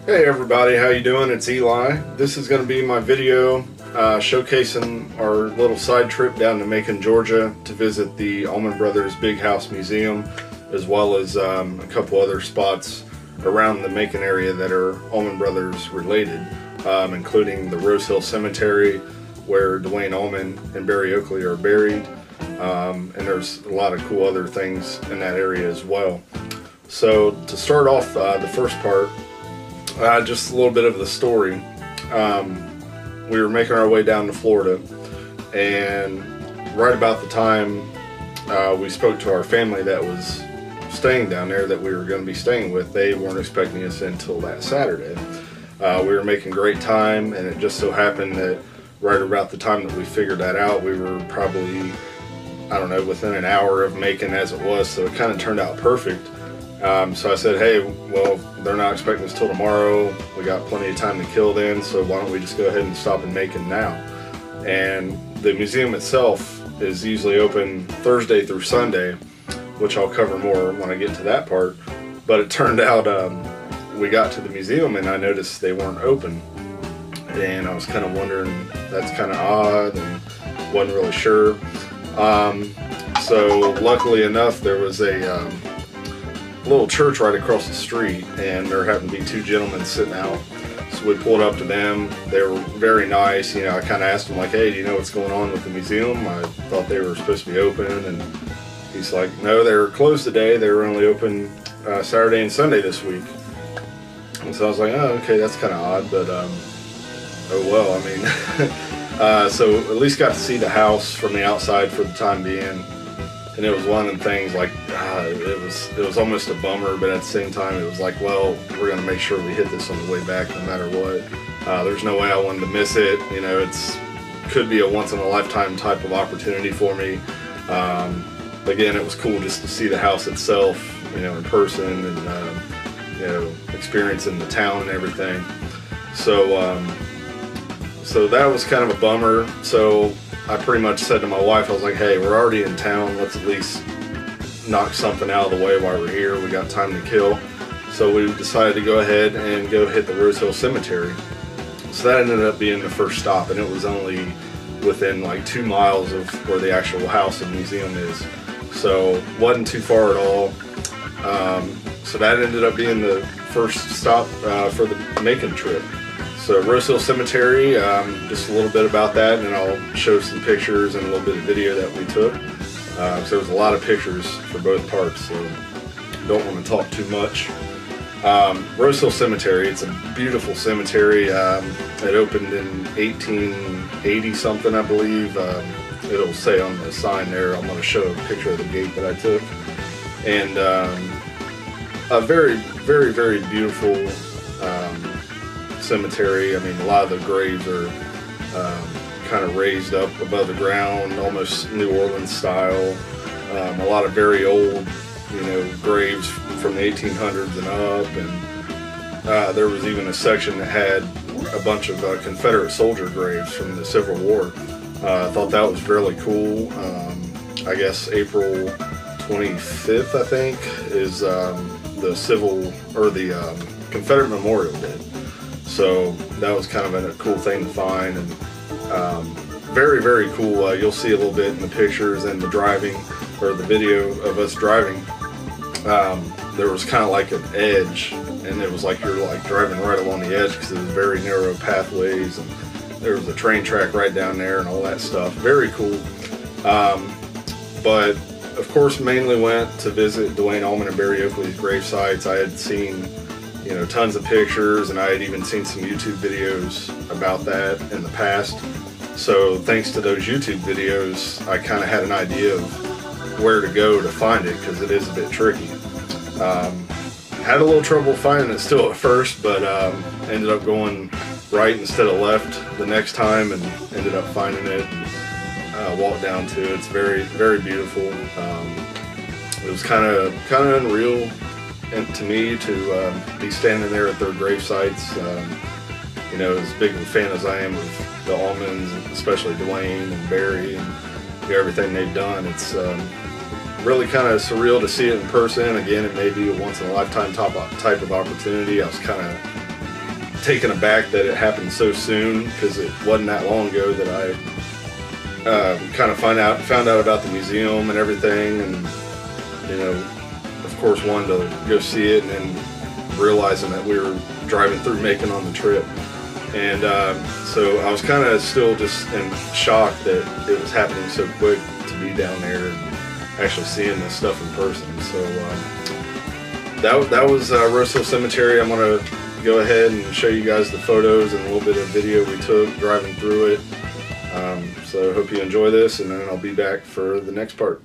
Hey everybody, how you doing? It's Eli. This is going to be my video showcasing our little side trip down to Macon, Georgia to visit the Allman Brothers Big House Museum, as well as a couple other spots around the Macon area that are Allman Brothers related, including the Rosehill Cemetery where Dwayne Allman and Barry Oakley are buried, and there's a lot of cool other things in that area as well. So to start off the first part, just a little bit of the story. We were making our way down to Florida, and right about the time we spoke to our family that was staying down there, that we were going to be staying with, they weren't expecting us until that Saturday. We were making great time, and it just so happened that right about the time that we figured that out, we were probably, I don't know, within an hour of Macon as it was, so it kind of turned out perfect. So I said, hey, well, they're not expecting us till tomorrow. We got plenty of time to kill then, so why don't we just go ahead and stop in Macon now? And the museum itself is usually open Thursday through Sunday, which I'll cover more when I get to that part. But it turned out we got to the museum and I noticed they weren't open. And I was kind of wondering, that's kind of odd, and wasn't really sure. So luckily enough, there was a little church right across the street, and there happened to be two gentlemen sitting out, so we pulled up to them. They were very nice. You know, I kind of asked them, like, hey, do you know what's going on with the museum? I thought they were supposed to be open, and he's like, no, they were closed today. They were only open Saturday and Sunday this week. And so I was like, oh, okay, that's kind of odd, but oh well. I mean so at least got to see the house from the outside for the time being. And it was one of them things, like, it was almost a bummer, but at the same time it was like, well, we're going to make sure we hit this on the way back no matter what. There's no way I wanted to miss it. You know, could be a once-in-a-lifetime type of opportunity for me. Again, it was cool just to see the house itself, you know, in person, and, you know, experiencing the town and everything. So, so that was kind of a bummer. So I pretty much said to my wife, I was like, hey, we're already in town, let's at least knock something out of the way while we're here. We got time to kill. So we decided to go ahead and go hit the Rosehill Cemetery. So that ended up being the first stop, and it was only within like 2 miles of where the actual house and museum is. So wasn't too far at all. So that ended up being the first stop for the Macon trip. So Rosehill Cemetery, just a little bit about that, and then I'll show some pictures and a little bit of video that we took. So there was a lot of pictures for both parts, so don't want to talk too much. Rosehill Cemetery, it's a beautiful cemetery. It opened in 1880 something, I believe. It'll say on the sign there. I'm going to show a picture of the gate that I took. And a very, very, very beautiful cemetery. I mean, a lot of the graves are kind of raised up above the ground, almost New Orleans style. A lot of very old, you know, graves from the 1800s and up, and there was even a section that had a bunch of Confederate soldier graves from the Civil War. I thought that was really cool. I guess April 25th, I think, is the Confederate Memorial Day. So that was kind of a cool thing to find, and very, very cool. You'll see a little bit in the pictures and the driving, or the video of us driving. There was kind of like an edge, and it was like you're like driving right along the edge because it was very narrow pathways, and there was a train track right down there and all that stuff. Very cool. But of course, mainly went to visit Dwayne Allman and Barry Oakley's grave sites. I had seen, you know, tons of pictures, and I had even seen some YouTube videos about that in the past. So thanks to those YouTube videos, I kind of had an idea of where to go to find it, because it is a bit tricky. Had a little trouble finding it still at first, but ended up going right instead of left the next time, and ended up finding it, and walked down to it. It's very, very beautiful. It was kind of unreal, and to me, to be standing there at their grave sites. You know, as big of a fan as I am of the Allmans, especially Dwayne and Barry, and you know, everything they've done, it's really kind of surreal to see it in person. Again, it may be a once-in-a-lifetime type of opportunity. I was kind of taken aback that it happened so soon, because it wasn't that long ago that I kind of found out about the museum and everything, and of course wanted to go see it, and then realizing that we were driving through Macon on the trip. And so I was kind of still just in shock that it was happening so quick to be down there and actually seeing this stuff in person. So that was Rosehill Cemetery. I'm going to go ahead and show you guys the photos and a little bit of video we took driving through it. So I hope you enjoy this, and then I'll be back for the next part.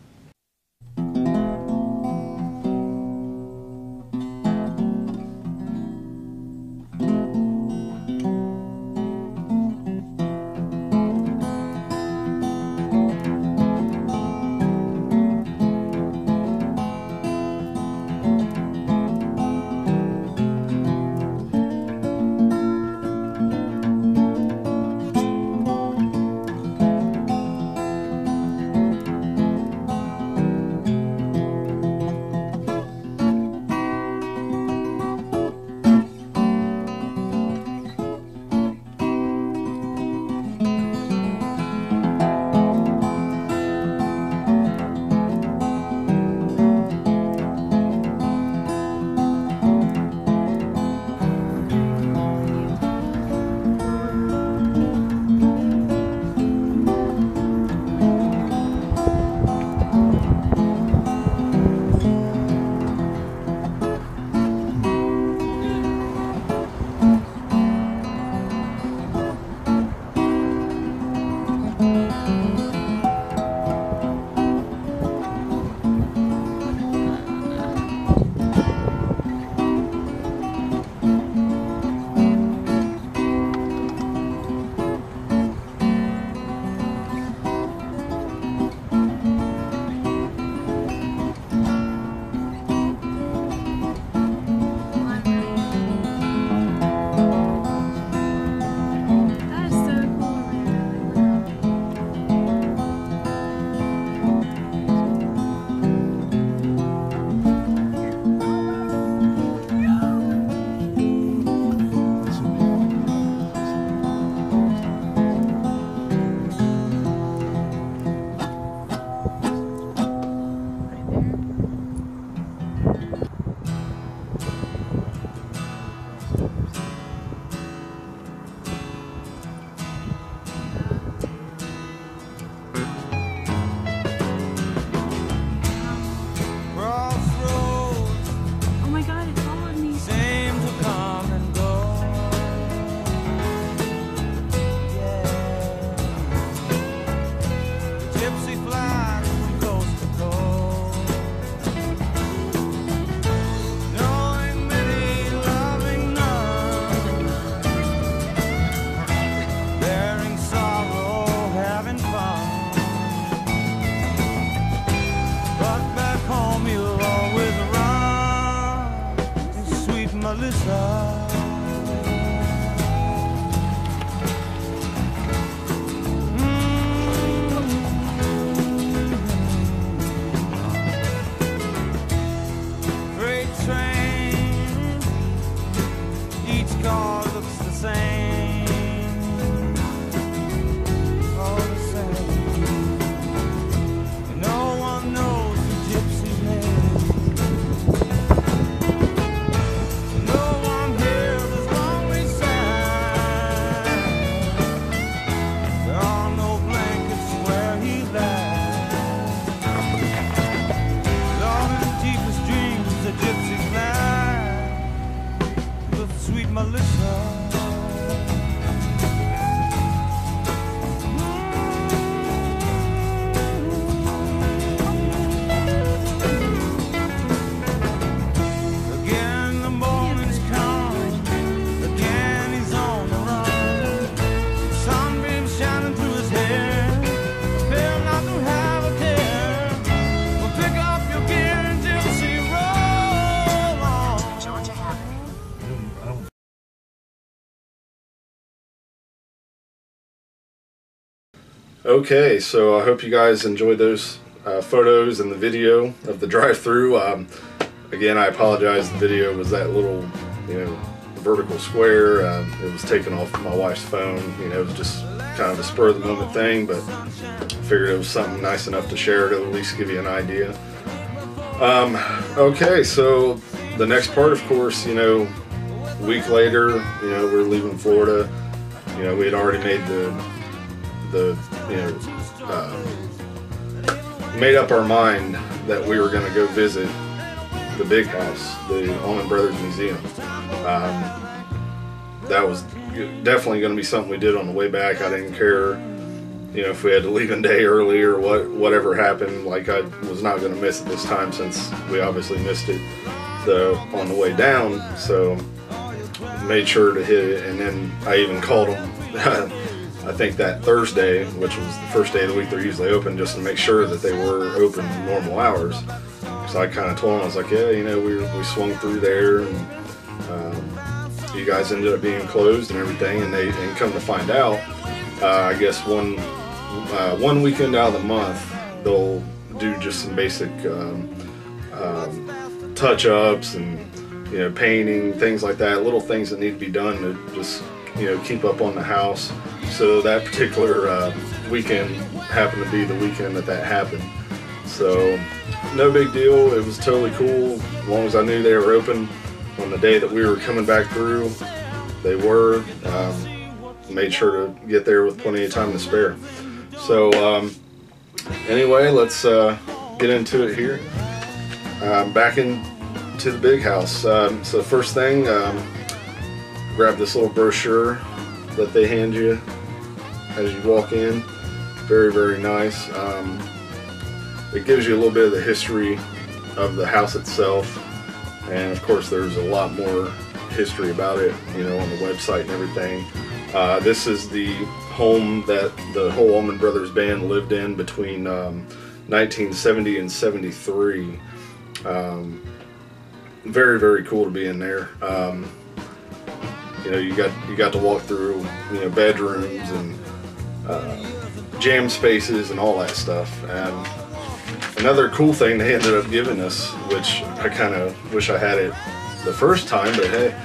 Okay, so I hope you guys enjoyed those photos and the video of the drive-through. Again, I apologize, the video was that little, vertical square. It was taken off my wife's phone. You know, it was just kind of a spur of the moment thing, but figured it was something nice enough to share to at least give you an idea. Okay, so the next part, of course, you know, a week later, you know, we're leaving Florida. You know, we had already made made up our mind that we were going to go visit the big house, the Allman Brothers Museum. That was definitely going to be something we did on the way back. I didn't care, you know, if we had to leave a day early or whatever happened. Like, I was not going to miss it this time, since we obviously missed it on the way down. So made sure to hit it, and then I even called them I think that Thursday, which was the first day of the week they're usually open, just to make sure that they were open normal hours. So I kind of told them, I was like, yeah, you know, we swung through there, and you guys ended up being closed and everything. And come to find out, I guess one weekend out of the month they'll do just some basic touch-ups and, you know, painting, things like that, little things that need to be done to just, you know, keep up on the house. So that particular weekend happened to be the weekend that happened. So no big deal. It was totally cool, as long as I knew they were open on the day that we were coming back through. They were. Made sure to get there with plenty of time to spare. So anyway, let's get into it here. Back into the big house. So first thing, grab this little brochure that they hand you as you walk in. Very, very nice. It gives you a little bit of the history of the house itself, and of course there's a lot more history about it, you know, on the website and everything. This is the home that the whole Allman Brothers band lived in between 1970 and 73. Very, very cool to be in there. You know, you got to walk through, you know, bedrooms and jam spaces and all that stuff. And another cool thing they ended up giving us, which I kind of wish I had it the first time, but hey,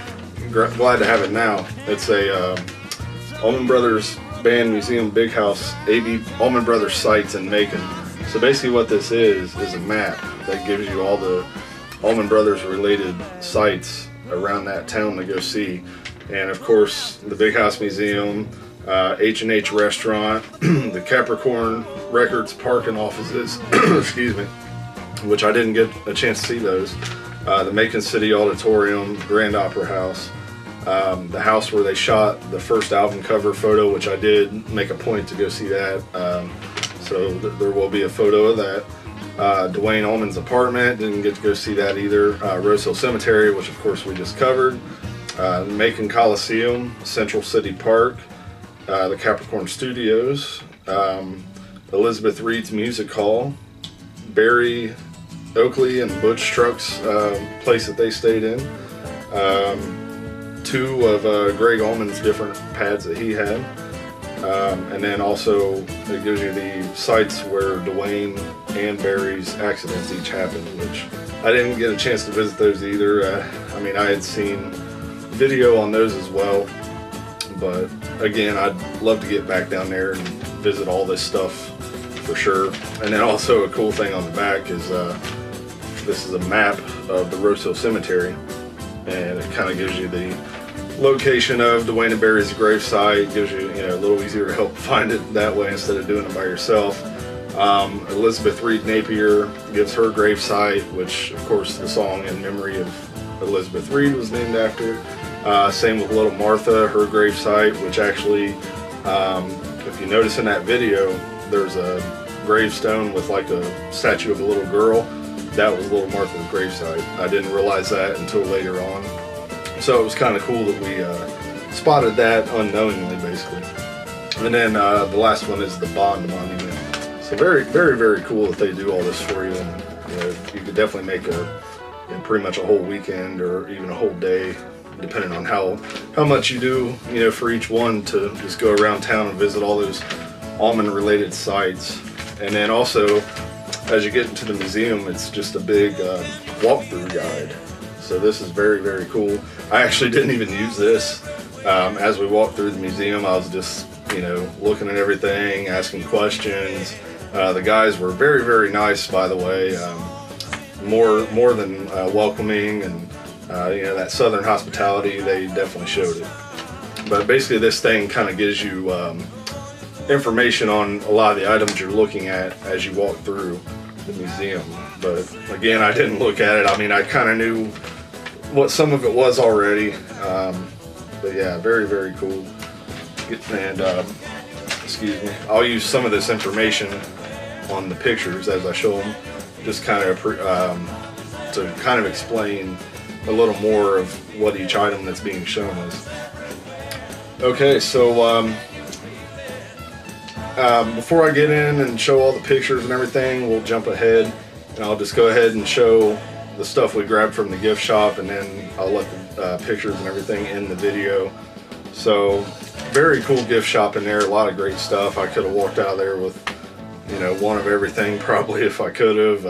glad to have it now. It's a Allman Brothers Band Museum Big House, AB Allman Brothers sites in Macon. So basically what this is a map that gives you all the Allman Brothers related sites around that town to go see. And of course, the Big House Museum, H&H Restaurant, the Capricorn Records Park and offices, excuse me, which I didn't get a chance to see those. The Macon City Auditorium, Grand Opera House, the house where they shot the first album cover photo, which I did make a point to go see that. So there will be a photo of that. Dwayne Allman's apartment, didn't get to go see that either. Rosehill Cemetery, which of course we just covered. Macon Coliseum, Central City Park, the Capricorn Studios, Elizabeth Reed's Music Hall, Barry Oakley and Butch Trucks place that they stayed in, two of Greg Allman's different pads that he had, and then also it gives you the sites where Dwayne and Barry's accidents each happened, which I didn't get a chance to visit those either. I mean, I had seen video on those as well, but again, I'd love to get back down there and visit all this stuff for sure. And then also a cool thing on the back is this is a map of the Rosehill Cemetery, and it kind of gives you the location of Dwayne and Barry's gravesite. Gives you, you know, a little easier to help find it that way instead of doing it by yourself. Elizabeth Reed Napier gives her gravesite, which of course the song in memory of Elizabeth Reed was named after. Same with Little Martha, her gravesite, which actually, if you notice in that video, there's a gravestone with like a statue of a little girl. That was Little Martha's gravesite. I didn't realize that until later on. So it was kind of cool that we spotted that unknowingly, basically. And then the last one is the Bond Monument. So very, very, very cool that they do all this for you. And you know, you could definitely make pretty much a whole weekend or even a whole day, depending on how much you do, you know, for each one, to just go around town and visit all those Allman related sites. And then also, as you get into the museum, it's just a big walkthrough guide. So this is very, very cool. I actually didn't even use this. As we walked through the museum, I was just, you know, looking at everything, asking questions. The guys were very, very nice, by the way. More than welcoming, and you know, that southern hospitality, they definitely showed it. But basically this thing kind of gives you information on a lot of the items you're looking at as you walk through the museum. But again, I didn't look at it. I mean, I kind of knew what some of it was already. But yeah, very, very cool. And excuse me, I'll use some of this information on the pictures as I show them, just kind of to kind of explain a little more of what each item that's being shown is. Okay, so before I get in and show all the pictures and everything, we'll jump ahead, and I'll just go ahead and show the stuff we grabbed from the gift shop, and then I'll let the pictures and everything in the video. So, very cool gift shop in there, a lot of great stuff. I could have walked out of there with, you know, one of everything probably if I could have.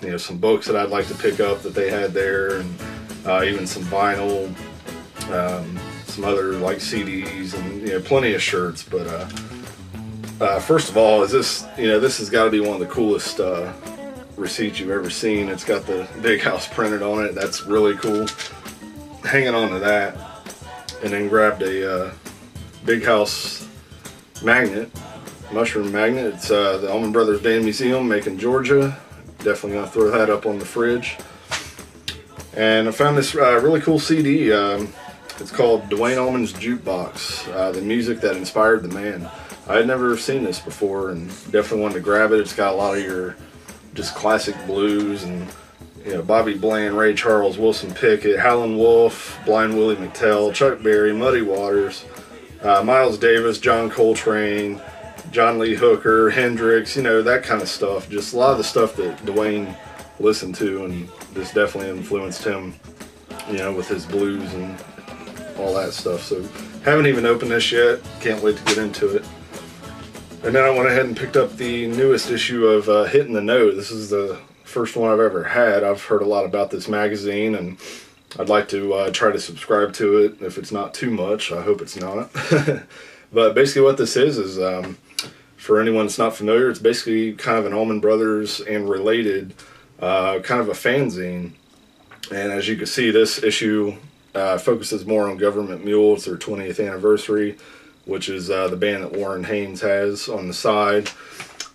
You know, some books that I'd like to pick up that they had there, and even some vinyl, some other like CDs, and you know, plenty of shirts. But first of all, is this, you know, this has got to be one of the coolest receipts you've ever seen. It's got the Big House printed on it. That's really cool. Hanging on to that, and then grabbed a Big House magnet, mushroom magnet. It's the Allman Brothers Band Museum, Macon, Georgia. Definitely gonna throw that up on the fridge. And I found this really cool CD. It's called Duane Allman's Jukebox, the music that inspired the man. I had never seen this before, and definitely wanted to grab it. It's got a lot of your just classic blues, and you know, Bobby Bland, Ray Charles, Wilson Pickett, Howlin' Wolf, Blind Willie McTell, Chuck Berry, Muddy Waters, Miles Davis, John Coltrane, John Lee Hooker, Hendrix, you know, that kind of stuff. Just a lot of the stuff that Duane listened to, and just definitely influenced him, you know, with his blues and all that stuff. So haven't even opened this yet. Can't wait to get into it. And then I went ahead and picked up the newest issue of Hitting the Note. This is the first one I've ever had. I've heard a lot about this magazine, and I'd like to try to subscribe to it if it's not too much. I hope it's not. But basically what this is for anyone that's not familiar, it's basically kind of an Allman Brothers and related kind of a fanzine. And as you can see, this issue focuses more on Government Mule. It's their 20th anniversary, which is the band that Warren Haynes has on the side.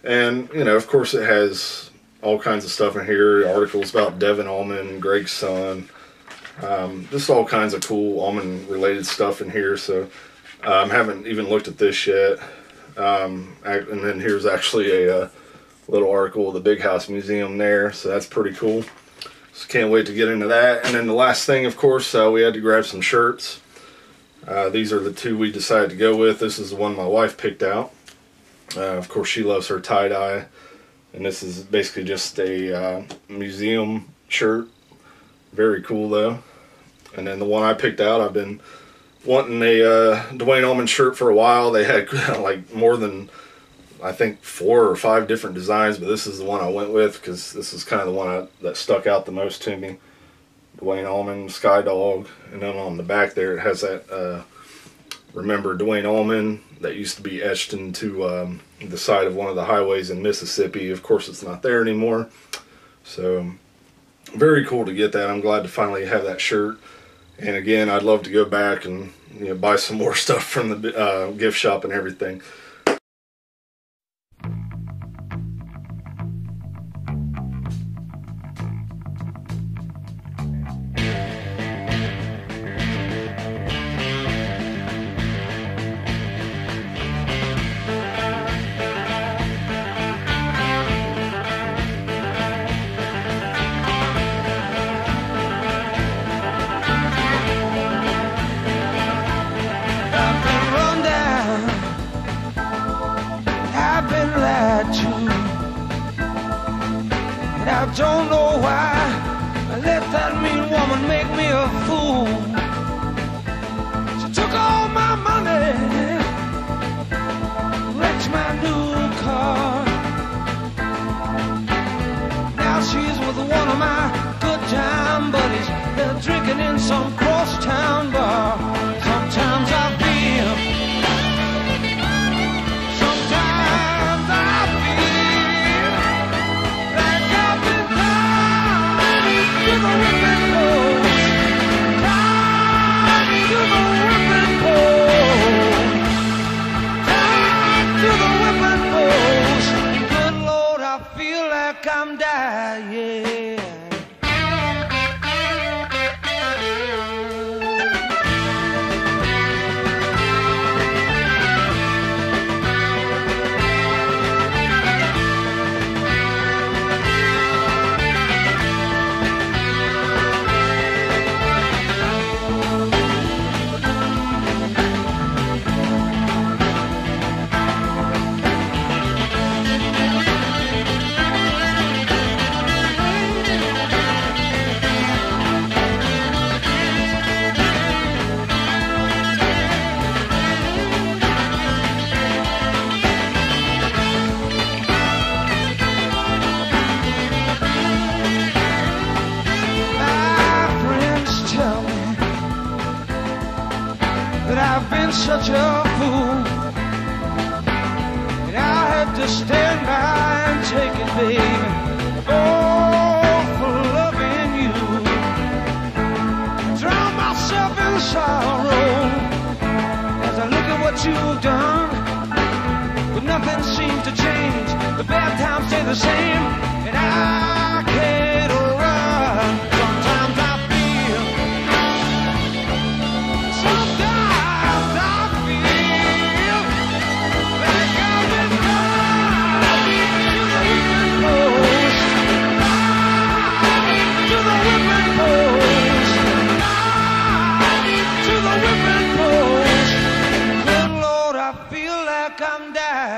And, you know, of course it has all kinds of stuff in here, articles about Devin Allman, Greg's son, just all kinds of cool Allman related stuff in here. So I haven't even looked at this yet. And then here's actually a little article of the Big House Museum there, so that's pretty cool. So can't wait to get into that. And then the last thing, of course, we had to grab some shirts. These are the two we decided to go with. This is the one my wife picked out. Of course, she loves her tie-dye. And this is basically just a museum shirt. Very cool, though. And then the one I picked out, I've been wanting a Duane Allman shirt for a while. They had like more than, I think, 4 or 5 different designs, but this is the one I went with because this is kind of the one that stuck out the most to me. Duane Allman, Sky Dog, and then on the back there it has that remember Duane Allman that used to be etched into the side of one of the highways in Mississippi. Of course it's not there anymore, so very cool to get that. I'm glad to finally have that shirt. And again, I'd love to go back and, you know, buy some more stuff from the gift shop and everything. I don't know why I let that mean woman make me a fool. She took all my money, wrecked my new car. Now she's with one of my good time buddies. They're drinking in some crosstown bar. Sometimes I feel, sometimes I feel like I've been tied to the whipping post, tied to the whipping post, tied to the whipping post. Good Lord, I feel like I'm dying. Such a fool, and I had to stand by and take it, baby. Oh, for loving you, drown myself in sorrow as I look at what you've done. But nothing seems to change. The bad times stay the same, and I can't run. Sometimes I feel, sometimes I'm dying.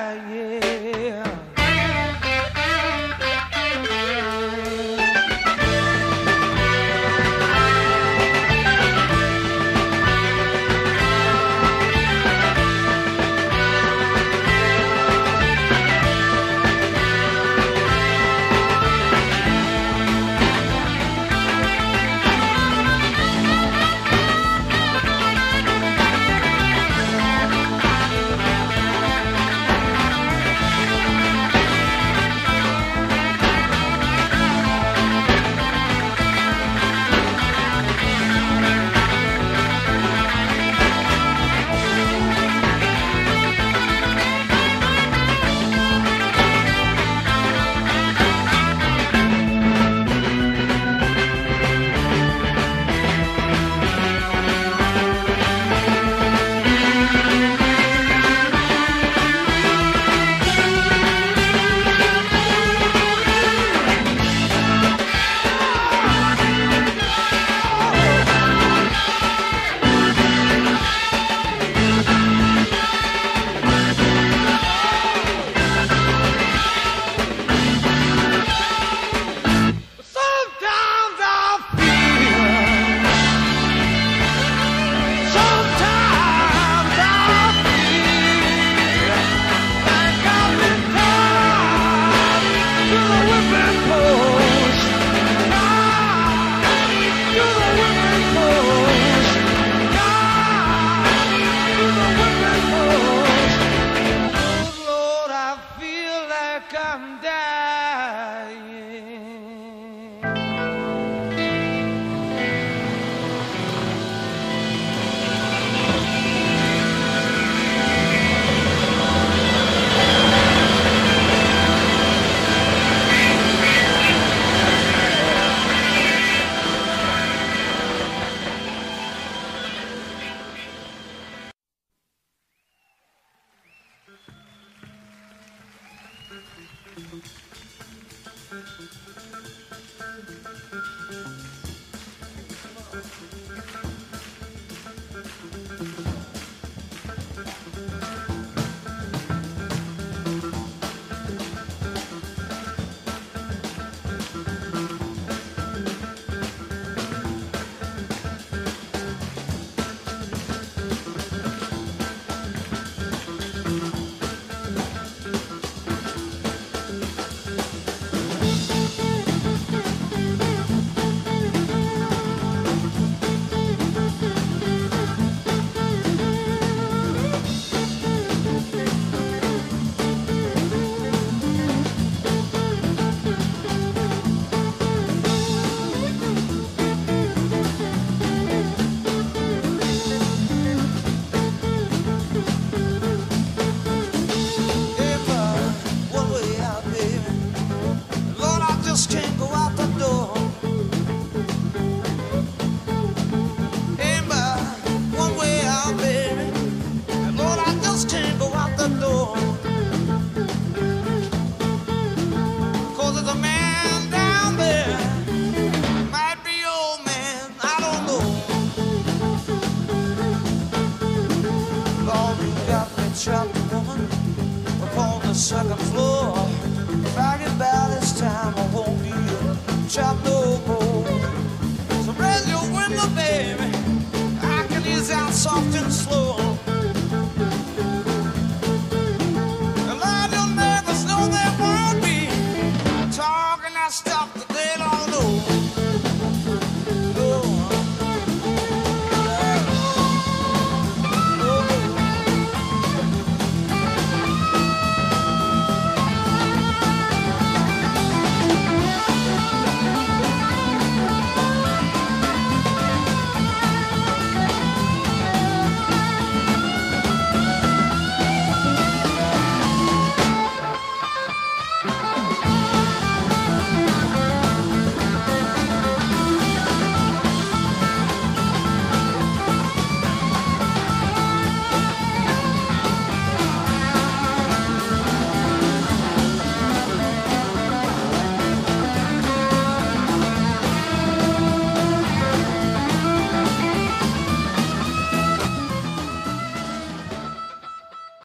shout no more. So raise your window, baby. I can ease out soft and slow. And let your neighbors know they won't be talking. I stop